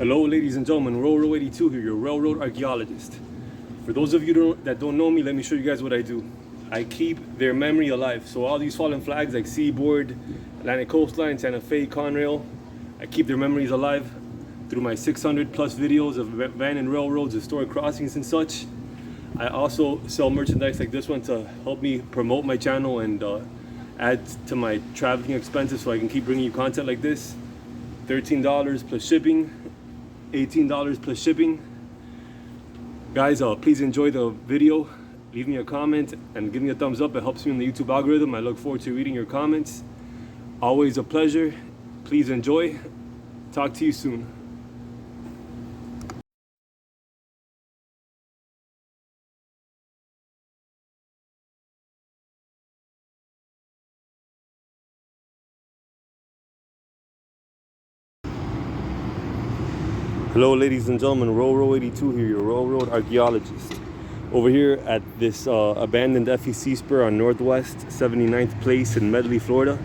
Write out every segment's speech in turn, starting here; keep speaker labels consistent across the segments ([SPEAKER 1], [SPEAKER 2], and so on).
[SPEAKER 1] Hello, ladies and gentlemen. Railroad 82 here, your railroad archaeologist. For those of you that don't know me, let me show you guys what I do. I keep their memory alive. So all these fallen flags like Seaboard, Atlantic Coastline, Santa Fe, Conrail, I keep their memories alive through my 600 plus videos of abandoned railroads, historic crossings and such. I also sell merchandise like this one to help me promote my channel and add to my traveling expenses so I can keep bringing you content like this. $13 plus shipping, $18 plus shipping. Guys, please enjoy the video. Leave me a comment and give me a thumbs up. It helps me in the YouTube algorithm. I look forward to reading your comments. Always a pleasure. Please enjoy. Talk to you soon. Hello, ladies and gentlemen. Railroad 82 here, your railroad archaeologist. Over here at this abandoned FEC spur on Northwest 79th Place in Medley, Florida.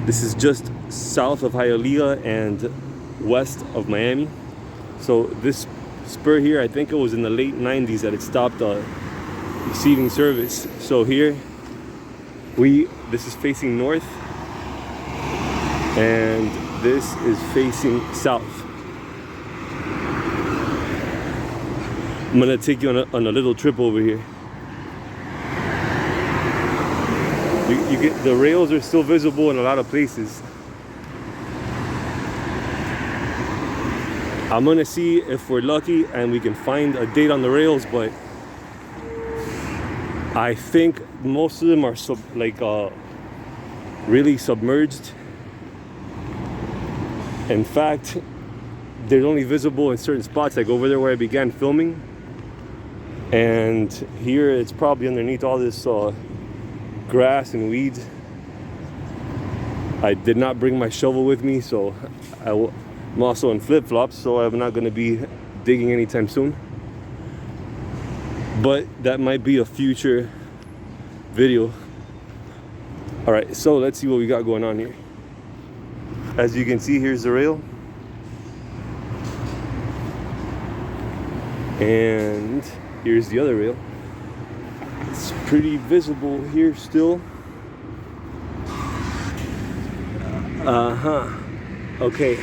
[SPEAKER 1] This is just south of Hialeah and west of Miami. So this spur here, I think it was in the late 90s that it stopped receiving service. So here, this is facing north, and this is facing south. I'm gonna take you on a little trip over here. You get the rails are still visible in a lot of places. I'm gonna see if we're lucky and we can find a date on the rails, but I think most of them are really submerged. In fact, they're only visible in certain spots, like over there where I began filming. And here it's probably underneath all this grass and weeds. I did not bring my shovel with me, so I'm also in flip-flops, so I'm not going to be digging anytime soon. But that might be a future video. All right, so let's see what we got going on here. As you can see, here's the rail. And here's the other rail. It's pretty visible here still. Okay.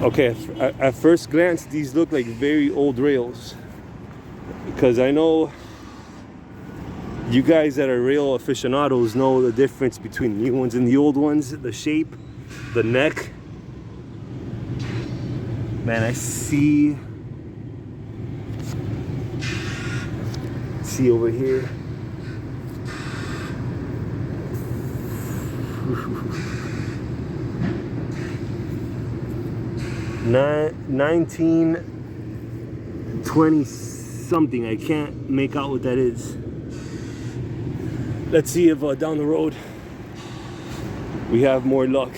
[SPEAKER 1] Okay, at first glance, these look like very old rails. Because I know you guys that are rail aficionados know the difference between new ones and the old ones, the shape, the neck. Man, I see over here. $1920 something. I can't make out what that is. Let's see if down the road we have more luck.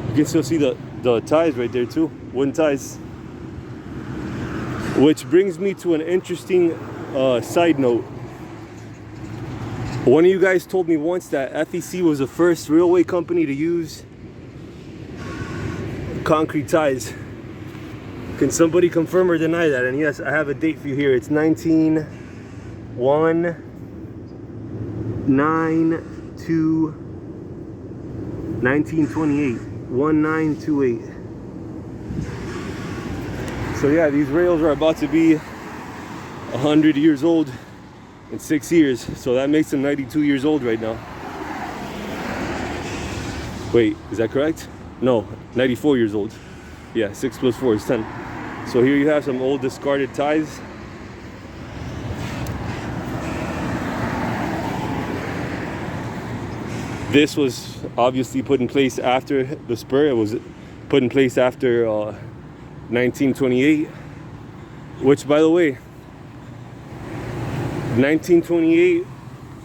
[SPEAKER 1] You can still see the ties right there too, wooden ties. Which brings me to an interesting side note. One of you guys told me once that FEC was the first railway company to use concrete ties. Can somebody confirm or deny that? And yes, I have a date for you here. It's 1928. 1928. So yeah, these rails are about to be 100 years old in 6 years. So that makes them 92 years old right now. Wait, is that correct? No, 94 years old. Yeah, 6 plus 4 is 10. So here you have some old discarded ties. This was obviously put in place after the spur. It was put in place after 1928, which, by the way, 1928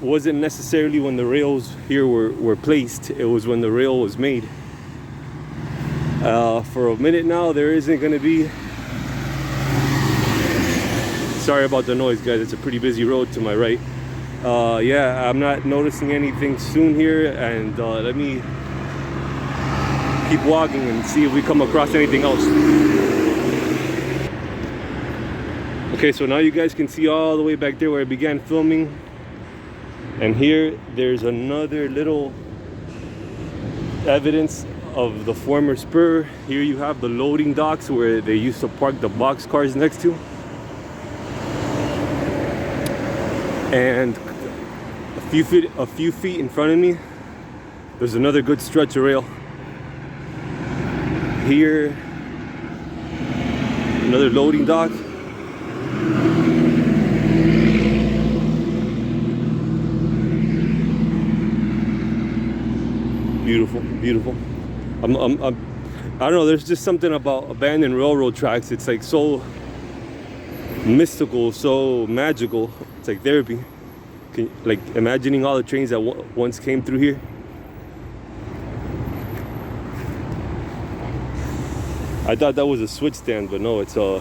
[SPEAKER 1] wasn't necessarily when the rails here were placed. It was when the rail was made. For a minute now, there isn't going to be Sorry about the noise, guys. It's a pretty busy road to my right. Yeah, I'm not noticing anything soon here, and let me keep walking and see if we come across anything else. Okay, so now you guys can see all the way back there where I began filming, and here there's another little evidence of the former spur. Here you have the loading docks where they used to park the box cars next to, and a few feet in front of me there's another good stretch of rail. Here another loading dock. Beautiful, beautiful. I don't know, there's just something about abandoned railroad tracks. It's like so mystical, so magical. It's like therapy. Like imagining all the trains that once came through here. I thought that was a switch stand, but no, it's I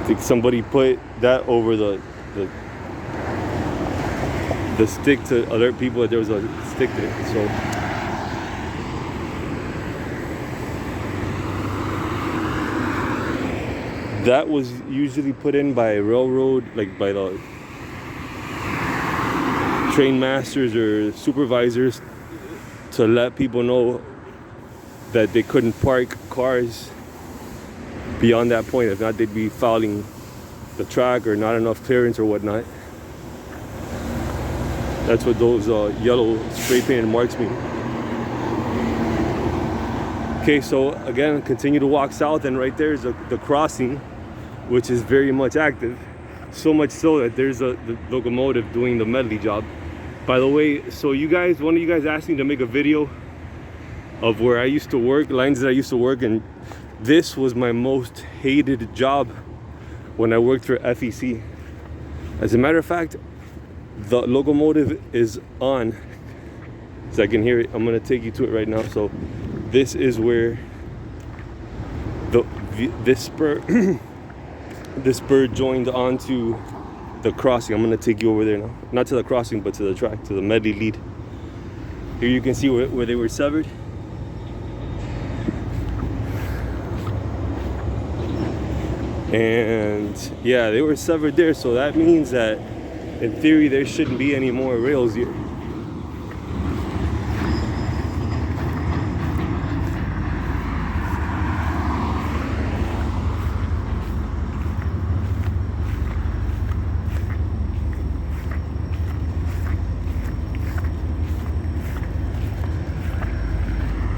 [SPEAKER 1] think somebody put that over the stick to alert people that there was a stick there. So that was usually put in by railroad, like by the train masters or supervisors, to let people know that they couldn't park cars beyond that point. If not, they'd be fouling the track or not enough clearance or whatnot. That's what those yellow spray painted marks mean. Okay, so again, continue to walk south, and right there is the crossing, which is very much active. So much so that there's the locomotive doing the medley job. By the way, so one of you guys asked me to make a video of where I used to work, lines that I used to work, and this was my most hated job when I worked for FEC. As a matter of fact, the locomotive is on, so I can hear it. I'm gonna take you to it right now. So this is where this spur this spur joined onto the crossing. I'm gonna take you over there now. Not to the crossing, but to the track, to the medley lead. Here you can see where they were severed. And yeah, they were severed there, so that means that in theory there shouldn't be any more rails here.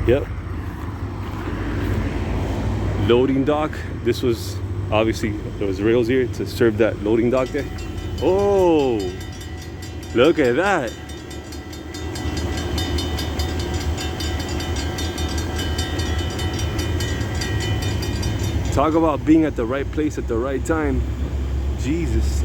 [SPEAKER 1] Yep. Loading dock. This was obviously, there was rails here to serve that loading dock there. Oh, look at that. Talk about being at the right place at the right time. Jesus.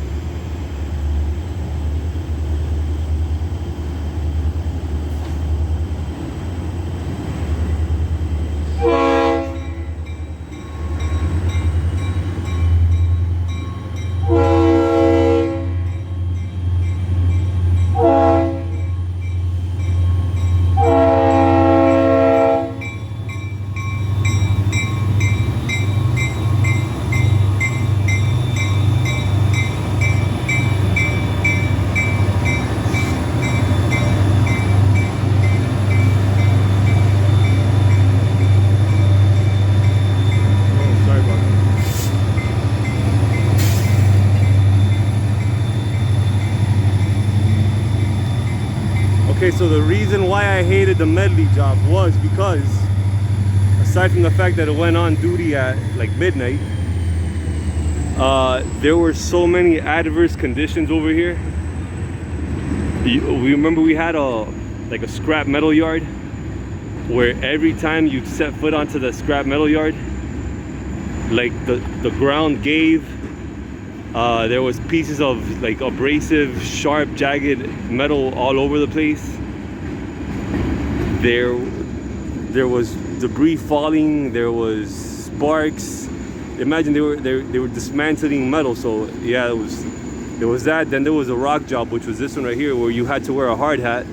[SPEAKER 1] Okay, so the reason why I hated the medley job was because, aside from the fact that it went on duty at like midnight, there were so many adverse conditions over here. We remember we had like a scrap metal yard, where every time you set foot onto the scrap metal yard, like the ground gave. There was pieces of like abrasive, sharp, jagged metal all over the place. There was debris falling, there was sparks, imagine they were dismantling metal. So yeah, there was that. Then there was a rock job, which was this one right here, where you had to wear a hard hat.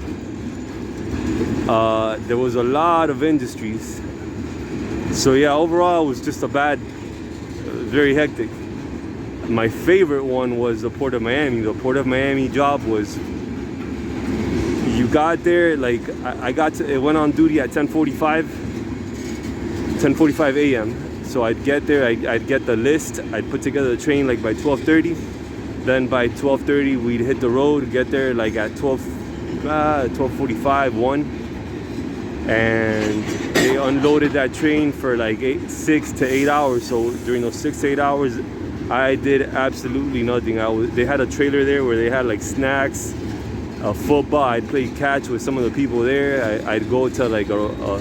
[SPEAKER 1] There was a lot of industries. So yeah, overall it was just very hectic. My favorite one was the Port of Miami. The Port of Miami job was, you got there, like it went on duty at 10:45 a.m. So I'd get there, I'd get the list, I'd put together the train like by 12:30. Then by 12:30 we'd hit the road, get there like at 12:45, 1. And they unloaded that train for like 6 to 8 hours. So during those 6 to 8 hours, I did absolutely nothing. They had a trailer there where they had like snacks, football. I'd play catch with some of the people there. I'd go to like a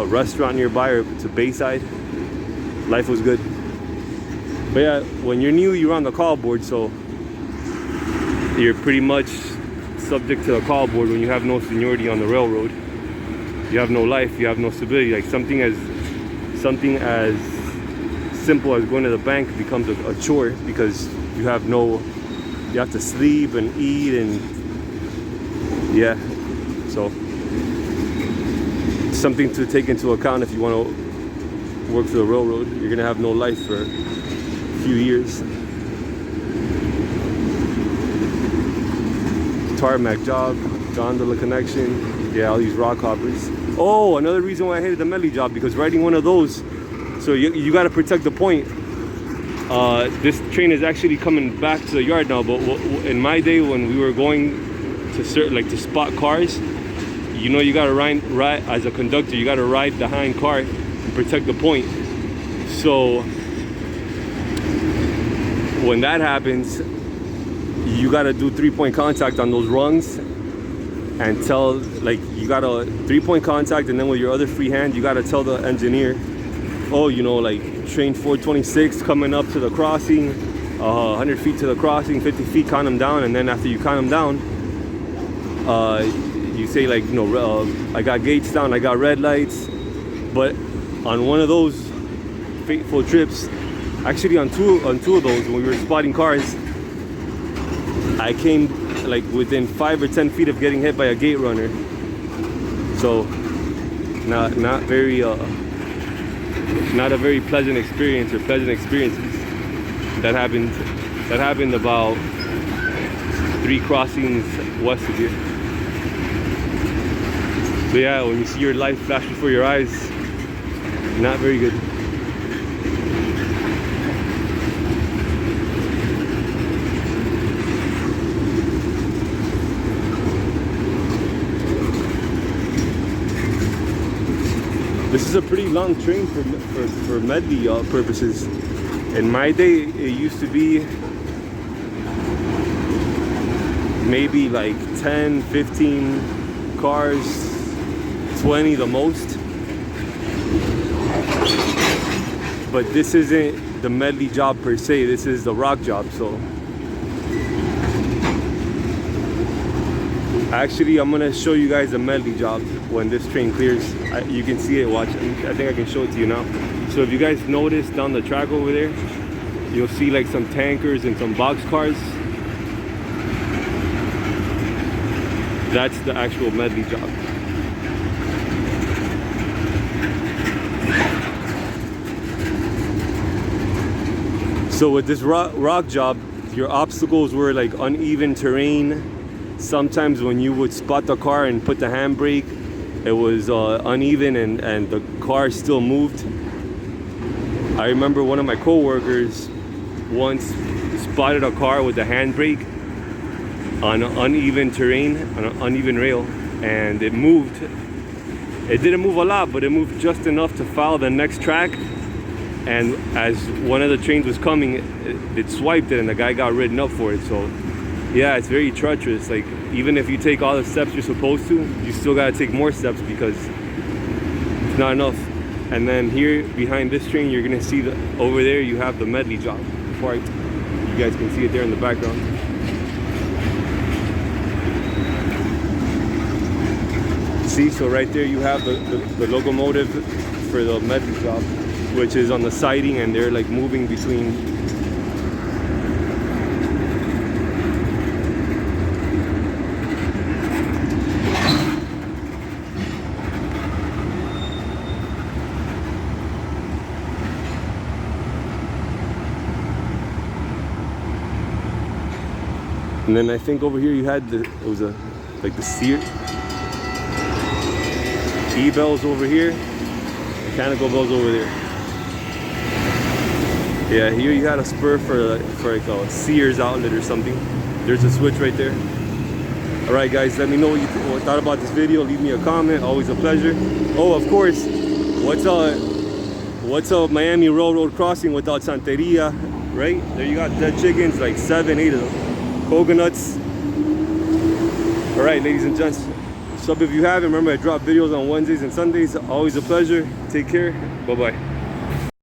[SPEAKER 1] restaurant nearby or to Bayside. Life was good. But yeah, when you're new, you're on the call board, so you're pretty much subject to the call board when you have no seniority on the railroad. You have no life, you have no stability. Like something as simple as going to the bank becomes a chore, because you have to sleep and eat, and yeah, so something to take into account if you want to work for the railroad. You're gonna have no life for a few years. Tarmac job, gondola connection, yeah, all these rock hoppers. Oh, another reason why I hated the medley job, because riding one of those, so you got to protect the point. This train is actually coming back to the yard now, but in my day when we were going to to spot cars, you know, you got to ride as a conductor, you got to ride behind car and protect the point. So when that happens, you got to do 3-point contact on those rungs, and tell, like, you got a 3-point contact, and then with your other free hand you got to tell the engineer, oh, you know, like train 426 coming up to the crossing, 100 feet to the crossing, 50 feet, count them down. And then after you count them down, you say, like, you know, I got gates down, I got red lights. But on one of those fateful trips, actually on two of those, when we were spotting cars, I came like within 5 or 10 feet of getting hit by a gate runner. So not a very pleasant experience, or pleasant experiences. That happened about 3 crossings west of here. So yeah, when you see your life flash before your eyes, not very good. This is a pretty long train for medley purposes. In my day, it used to be maybe like 10, 15 cars, 20 the most. But this isn't the medley job per se, this is the rock job. So actually, I'm gonna show you guys a medley job when this train clears. You can see it, watch. I think I can show it to you now. So if you guys notice down the track over there, you'll see like some tankers and some box cars. That's the actual medley job. So with this rock job, your obstacles were like uneven terrain. Sometimes when you would spot the car and put the handbrake, it was uneven and the car still moved. I remember one of my co-workers once spotted a car with the handbrake on uneven terrain, on an uneven rail, and it moved. It didn't move a lot, but it moved just enough to follow the next track. And as one of the trains was coming, it swiped it, and the guy got ridden up for it. So yeah, it's very treacherous. Like, even if you take all the steps you're supposed to, you still gotta take more steps because it's not enough. And then here behind this train, you're gonna see over there you have the medley job parked. You guys can see it there in the background. See, so right there you have the locomotive for the medley job. which is on the siding, and they're like moving between. And then I think over here you had the, it was a, like the steer. E-bells over here, mechanical bells over there. Yeah, here you had a spur for like a Sears outlet or something. There's a switch right there. All right, guys, let me know what you thought about this video. Leave me a comment. Always a pleasure. Oh, of course, what's a Miami Railroad crossing without Santeria, right? There you got dead chickens, like 7, 8 of them. Coconuts. All right, ladies and gents, sub if you haven't. Remember, I drop videos on Wednesdays and Sundays. Always a pleasure. Take care. Bye-bye.